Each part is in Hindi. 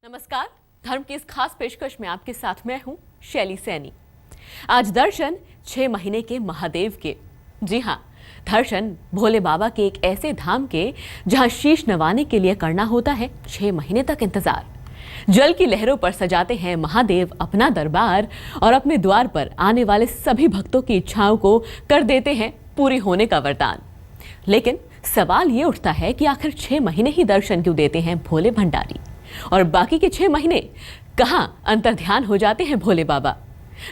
नमस्कार, धर्म की इस खास पेशकश में आपके साथ मैं हूं शैली सैनी। आज दर्शन 6 महीने के महादेव के। जी हां, दर्शन भोले बाबा के एक ऐसे धाम के जहां शीश नवाने के लिए करना होता है 6 महीने तक इंतजार। जल की लहरों पर सजाते हैं महादेव अपना दरबार और अपने द्वार पर आने वाले सभी भक्तों की इच्छाओं को कर देते हैं पूरी होने का वरदान। लेकिन सवाल ये उठता है कि आखिर 6 महीने ही दर्शन क्यों देते हैं भोले भंडारी, और बाकी के 6 महीने कहां अंतर्ध्यान हो जाते हैं भोले बाबा।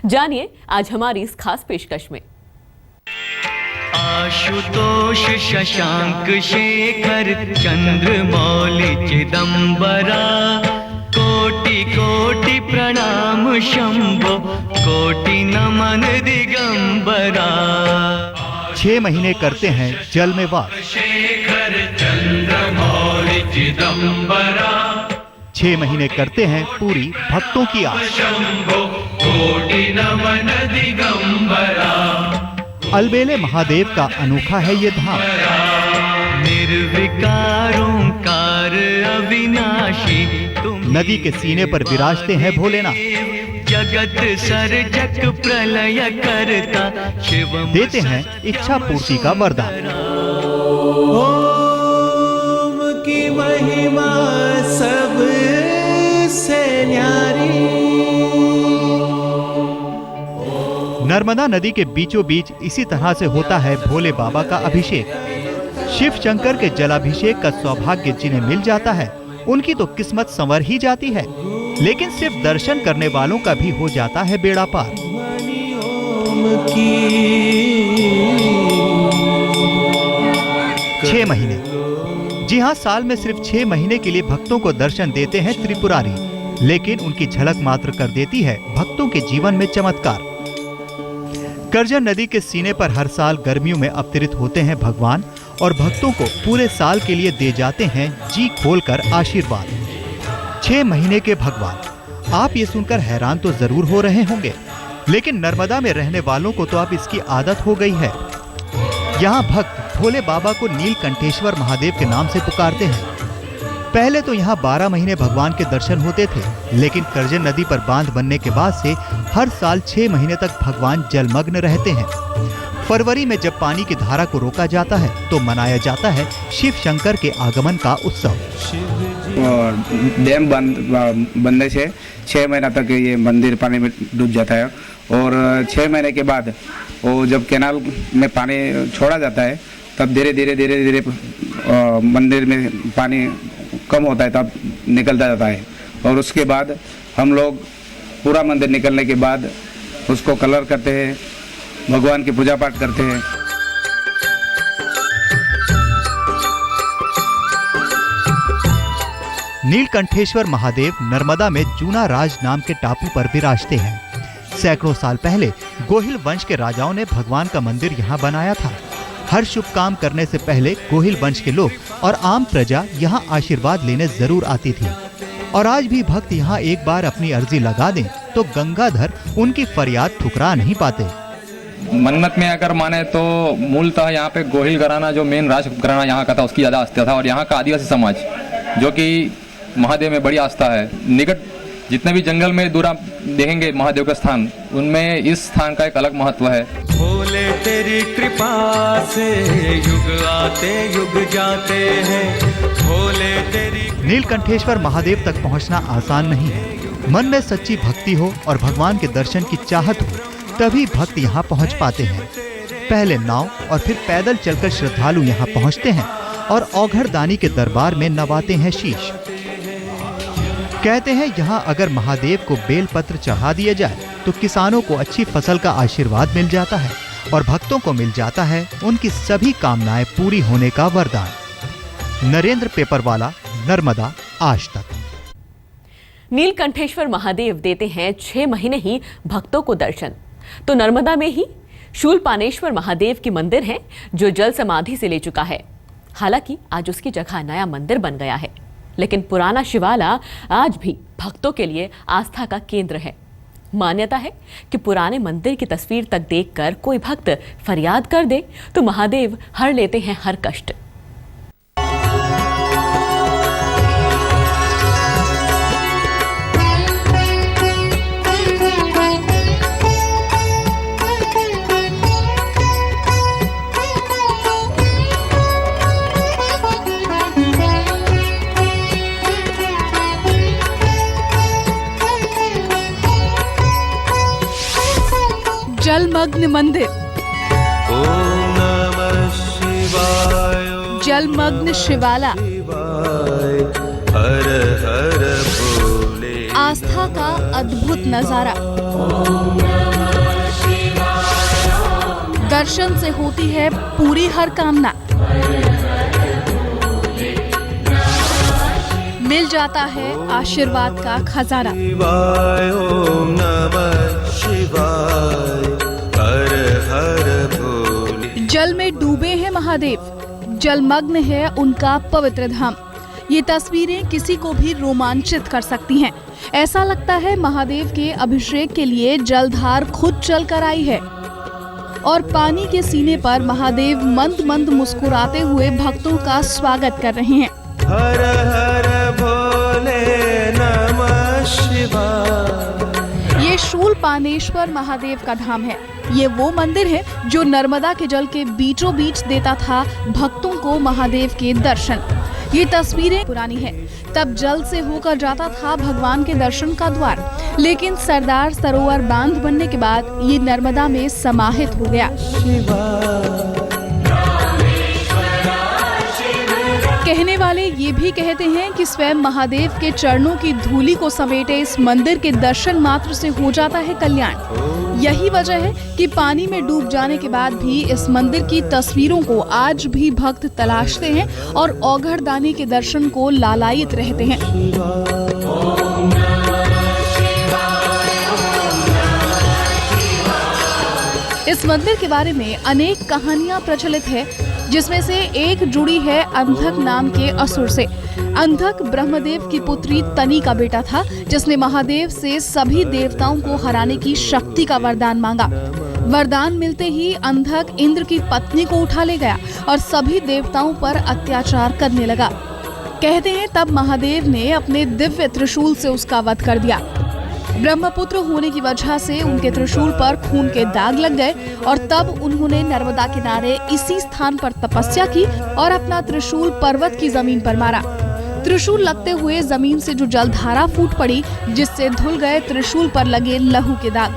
जानिए आज हमारी इस खास पेशकश में। आशुतोष शशांक शेखर चंद्रमौलि चिदंबरा, कोटि कोटि प्रणाम शंभो, कोटि नमन दिगंबरा। 6 महीने करते हैं जल में वास, शेखर चंद्रमौलि चिदंबरा, 6 महीने करते हैं पूरी भक्तों की आस। शंभो कोटि नमन दिगंबरा। अलबेले महादेव का अनोखा है ये धाम। निर्विकार ओंकार अविनाशी, नदी के सीने पर विराजते हैं भोलेनाथ। जगत सर्जक प्रलय करता शिवम, देते हैं इच्छा पूर्ति का वरदान। ओम की महिमा सबसे न्यारी। नर्मदा नदी के बीचों बीच इसी तरह से होता है भोले बाबा का अभिषेक। शिव शंकर के जलाभिषेक का सौभाग्य जिन्हें मिल जाता है उनकी तो किस्मत संवर ही जाती है, लेकिन सिर्फ दर्शन करने वालों का भी हो जाता है बेड़ा पार। ओम की 6 महीने, जी हाँ, साल में सिर्फ 6 महीने के लिए भक्तों को दर्शन देते हैं त्रिपुरारी, लेकिन उनकी झलक मात्र कर देती है भक्तों के जीवन में चमत्कार। करजन नदी के सीने पर हर साल गर्मियों में अवतरित होते हैं भगवान और भक्तों को पूरे साल के लिए दे जाते हैं जी खोलकर आशीर्वाद। 6 महीने के भगवान, आप ये सुनकर हैरान तो जरूर हो रहे होंगे, लेकिन नर्मदा में रहने वालों को तो अब इसकी आदत हो गई है। यहाँ भक्त भोले बाबा को नीलकंठेश्वर महादेव के नाम से पुकारते हैं। पहले तो यहाँ 12 महीने भगवान के दर्शन होते थे, लेकिन करजन नदी पर बांध बनने के बाद से हर साल 6 महीने तक भगवान जलमग्न रहते हैं। फरवरी में जब पानी की धारा को रोका जाता है तो मनाया जाता है शिव शंकर के आगमन का उत्सव। डैम बनने से 6 महीना तक ये मंदिर पानी में डूब जाता है, और 6 महीने के बाद वो जब कैनाल में पानी छोड़ा जाता है तब धीरे धीरे मंदिर में पानी कम होता है, तब निकलता जाता है। और उसके बाद हम लोग पूरा मंदिर निकलने के बाद उसको कलर करते हैं, भगवान की पूजा पाठ करते हैं। नीलकंठेश्वर महादेव नर्मदा में जूना राज नाम के टापू पर विराजते हैं। सैकड़ों साल पहले गोहिल वंश के राजाओं ने भगवान का मंदिर यहाँ बनाया था। हर शुभ काम करने से पहले गोहिल वंश के लोग और आम प्रजा यहाँ आशीर्वाद लेने जरूर आती थी, और आज भी भक्त यहाँ एक बार अपनी अर्जी लगा दें तो गंगाधर उनकी फरियाद ठुकरा नहीं पाते। मन्नत में अगर माने तो मूलतः यहाँ पे गोहिल घराना जो मेन राज घराना यहाँ का था उसकी ज्यादा आस्था था, और यहाँ का आदिवासी समाज जो कि महादेव में बड़ी आस्था है। निकट जितने भी जंगल में दूर आप देखेंगे महादेव का स्थान, उनमें इस स्थान का एक अलग महत्व है। भोले तेरी कृपा से युग आते युग जाते हैं, भोले तेरी। नीलकंठेश्वर महादेव तक पहुँचना आसान नहीं है। मन में सच्ची भक्ति हो और भगवान के दर्शन की चाहत हो तभी भक्त यहाँ पहुँच पाते हैं। पहले नाव और फिर पैदल चलकर श्रद्धालु यहाँ पहुँचते हैं और औघड़दानी के दरबार में नवाते हैं शीश। कहते हैं यहाँ अगर महादेव को बेलपत्र चढ़ा दिया जाए तो किसानों को अच्छी फसल का आशीर्वाद मिल जाता है और भक्तों को मिल जाता है उनकी सभी कामनाएं पूरी होने का वरदान। नरेंद्र पेपरवाला, नर्मदा, आज तक। नीलकंठेश्वर महादेव देते हैं 6 महीने ही भक्तों को दर्शन। तो नर्मदा में ही शूलपानेश्वर महादेव की मंदिर है जो जल समाधि से ले चुका है। हालांकि आज उसकी जगह नया मंदिर बन गया है, लेकिन पुराना शिवाला आज भी भक्तों के लिए आस्था का केंद्र है। मान्यता है कि पुराने मंदिर की तस्वीर तक देखकर कोई भक्त फरियाद कर दे तो महादेव हर लेते हैं हर कष्ट। जलमग्न मंदिर। ओम नमः शिवाय। जलमग्न शिवाला। हर हर भोले। आस्था का अद्भुत नजारा। दर्शन से होती है पूरी हर कामना। मिल जाता है आशीर्वाद का खजाना। शिवाय ओम नमः शिवाय। हर हर भोले। जल में डूबे हैं महादेव, जलमग्न है उनका पवित्र धाम। ये तस्वीरें किसी को भी रोमांचित कर सकती हैं। ऐसा लगता है महादेव के अभिषेक के लिए जलधार खुद चल कर आई है और पानी के सीने पर महादेव मंद मंद मुस्कुराते हुए भक्तों का स्वागत कर रहे हैं। हर हर भोले नमः शिवाय। ये शूलपाणेश्वर महादेव का धाम है। ये वो मंदिर है जो नर्मदा के जल के बीचों बीच देता था भक्तों को महादेव के दर्शन। ये तस्वीरें पुरानी है। तब जल से होकर जाता था भगवान के दर्शन का द्वार, लेकिन सरदार सरोवर बांध बनने के बाद ये नर्मदा में समाहित हो गया। कहने वाले ये भी कहते हैं कि स्वयं महादेव के चरणों की धूली को समेटे इस मंदिर के दर्शन मात्र से हो जाता है कल्याण। यही वजह है कि पानी में डूब जाने के बाद भी इस मंदिर की तस्वीरों को आज भी भक्त तलाशते हैं और औघड़दानी के दर्शन को लालायित रहते हैं। इस मंदिर के बारे में अनेक कहानियां प्रचलित है, जिसमें से एक जुड़ी है अंधक नाम के असुर से। अंधक ब्रह्मदेव की पुत्री तनी का बेटा था, जिसने महादेव से सभी देवताओं को हराने की शक्ति का वरदान मांगा। वरदान मिलते ही अंधक इंद्र की पत्नी को उठा ले गया और सभी देवताओं पर अत्याचार करने लगा। कहते हैं तब महादेव ने अपने दिव्य त्रिशूल से उसका वध कर दिया। ब्रह्मपुत्र होने की वजह से उनके त्रिशूल पर खून के दाग लग गए और तब उन्होंने नर्मदा किनारे इसी स्थान पर तपस्या की और अपना त्रिशूल पर्वत की जमीन पर मारा। त्रिशूल लगते हुए जमीन से जो जलधारा फूट पड़ी, जिससे धुल गए त्रिशूल पर लगे लहू के दाग।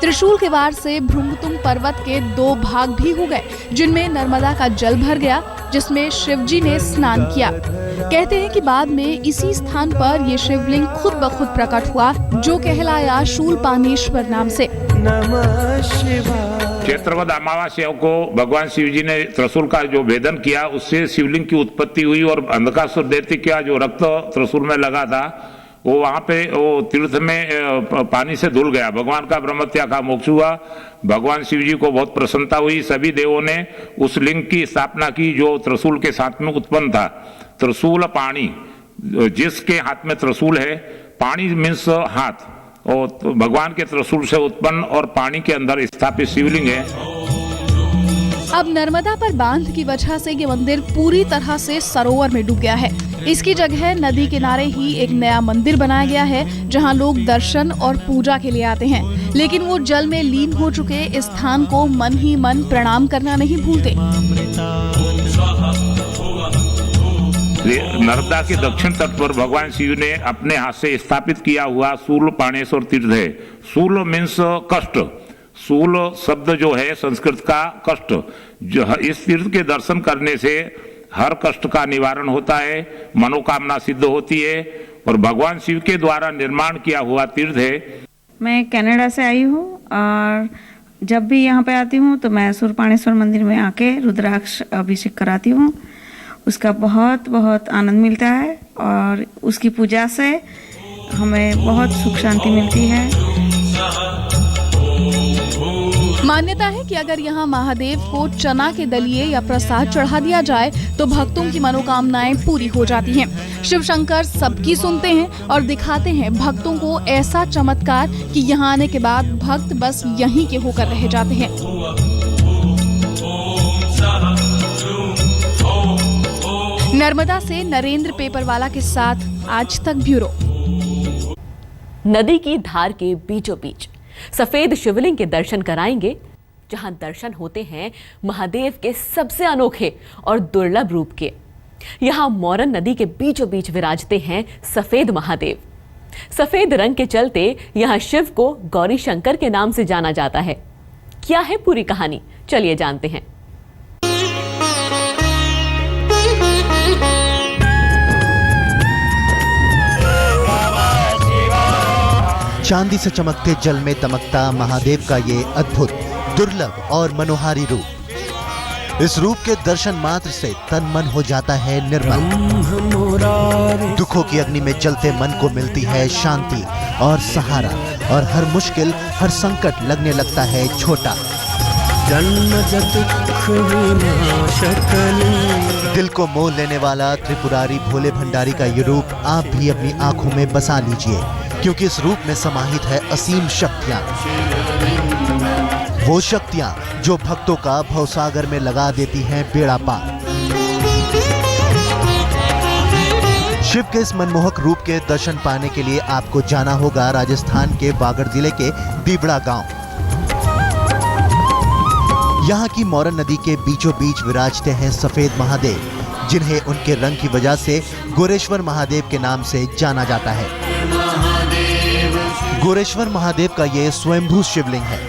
त्रिशूल के वार से भृंगतुंग पर्वत के 2 भाग भी हो गए, जिनमें नर्मदा का जल भर गया, जिसमें शिवजी ने स्नान किया। कहते हैं कि बाद में इसी स्थान पर ये शिवलिंग खुद ब खुद प्रकट हुआ, जो कहलाया शूलपाणेश्वर नाम से। नमः शिवाय। चैत्रवद अमावस्या को भगवान शिव जी ने त्रिशूल का जो भेदन किया, उससे शिवलिंग की उत्पत्ति हुई और अंधकासुर दैत्य का जो रक्त त्रिशूल में लगा था वो वहां पे वो तीर्थ में पानी से धुल गया। भगवान का ब्रह्मत्या का मोक्ष हुआ। भगवान शिव जी को बहुत प्रसन्नता हुई। सभी देवों ने उस लिंग की स्थापना की जो त्रिशूल के साथ में उत्पन्न था। त्रिशूल पाणी, जिसके हाथ में त्रिशूल है, पाणी मीन्स हाथ, और भगवान के त्रिशूल से उत्पन्न और पानी के अंदर स्थापित शिवलिंग है। अब नर्मदा पर बांध की वजह से ये मंदिर पूरी तरह से सरोवर में डूब गया है। इसकी जगह नदी किनारे ही एक नया मंदिर बनाया गया है, जहां लोग दर्शन और पूजा के लिए आते हैं। लेकिन वो जल में लीन हो चुके इस स्थान को मन ही मन प्रणाम करना नहीं भूलते। नर्मदा के दक्षिण तट पर भगवान शिव ने अपने हाथ से स्थापित किया हुआ शूलपाणेश्वर तीर्थ है। शूल मीन्स कष्ट। शूल शब्द जो है संस्कृत का कष्ट। जो इस तीर्थ के दर्शन करने से हर कष्ट का निवारण होता है, मनोकामना सिद्ध होती है और भगवान शिव के द्वारा निर्माण किया हुआ तीर्थ है। मैं कनाडा से आई हूँ और जब भी यहाँ पे आती हूँ तो मैं शूलपाणेश्वर मंदिर में आके रुद्राक्ष अभिषेक कराती हूँ। उसका बहुत बहुत आनंद मिलता है और उसकी पूजा से हमें बहुत सुख शांति मिलती है। मान्यता है कि अगर यहाँ महादेव को चना के दलिये या प्रसाद चढ़ा दिया जाए तो भक्तों की मनोकामनाएं पूरी हो जाती हैं। शिव शंकर सबकी सुनते हैं और दिखाते हैं भक्तों को ऐसा चमत्कार कि यहाँ आने के बाद भक्त बस यहीं के होकर रह जाते हैं। नर्मदा से नरेंद्र पेपरवाला के साथ आज तक ब्यूरो। नदी की धार के बीचों बीच सफेद शिवलिंग के दर्शन कराएंगे, जहां दर्शन होते हैं महादेव के सबसे अनोखे और दुर्लभ रूप के। यहां मोरन नदी के बीचों बीच विराजते हैं सफेद महादेव। सफेद रंग के चलते यहां शिव को गौरी शंकर के नाम से जाना जाता है। क्या है पूरी कहानी, चलिए जानते हैं। चांदी से चमकते जल में दमकता महादेव का ये अद्भुत, दुर्लभ और मनोहारी रूप। इस रूप के दर्शन मात्र से तन मन हो जाता है निर्मल। दुखों की अग्नि में जलते मन को मिलती है शांति और सहारा, और हर मुश्किल, हर संकट लगने लगता है छोटा। दिल को मोह लेने वाला त्रिपुरारी भोले भंडारी का ये रूप आप भी अपनी आंखों में बसा लीजिए, क्योंकि इस रूप में समाहित है असीम शक्तियां। वो शक्तियां जो भक्तों का भवसागर में लगा देती हैं बेड़ा पार। शिव के इस मनमोहक रूप के दर्शन पाने के लिए आपको जाना होगा राजस्थान के बागड़ जिले के दीवड़ा गांव। यहाँ की मोरन नदी के बीचों बीच विराजते हैं सफेद महादेव, जिन्हें उनके रंग की वजह से गोरेश्वर महादेव के नाम से जाना जाता है। गोरेश्वर महादेव का ये स्वयंभू शिवलिंग है।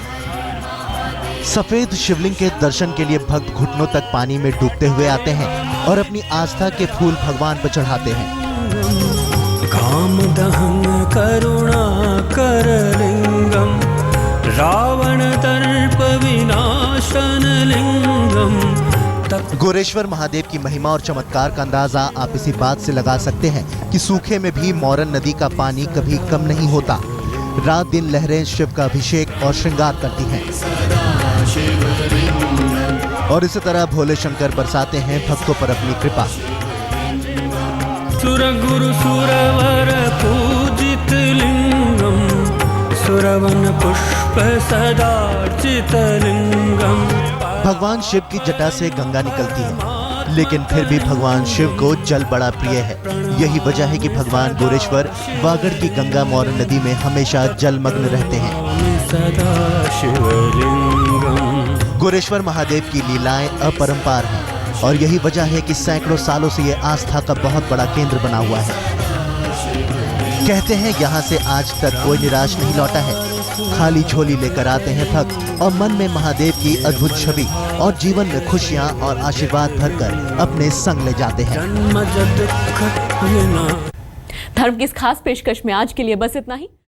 सफेद शिवलिंग के दर्शन के लिए भक्त घुटनों तक पानी में डूबते हुए आते हैं और अपनी आस्था के फूल भगवान पर चढ़ाते हैं। काम दहन करुणा कर लिंगम, रावण दर्प विनाशन लिंगम। गोरेश्वर महादेव की महिमा और चमत्कार का अंदाजा आप इसी बात से लगा सकते हैं कि सूखे में भी मोरन नदी का पानी कभी कम नहीं होता। रात दिन लहरें शिव का अभिषेक और श्रृंगार करती हैं, और इसी तरह भोले शंकर बरसाते हैं भक्तों पर अपनी कृपा। सुर गुरु सुरवर पूजित लिंगम, सुरवन पुष्प सदार्चित लिंगम। भगवान शिव की जटा से गंगा निकलती है, लेकिन फिर भी भगवान शिव को जल बड़ा प्रिय है। यही वजह है कि भगवान गोरेश्वर वागड़ की गंगा मोरन नदी में हमेशा जलमग्न रहते हैं। गोरेश्वर महादेव की लीलाएं अपरंपार हैं, और यही वजह है कि सैकड़ों सालों से ये आस्था का बहुत बड़ा केंद्र बना हुआ है। कहते हैं यहाँ से आज तक कोई निराश नहीं लौटा है। खाली झोली लेकर आते हैं भक्त और मन में महादेव की अद्भुत छवि और जीवन में खुशियां और आशीर्वाद भरकर अपने संग ले जाते हैं। धर्म की इस खास पेशकश में आज के लिए बस इतना ही।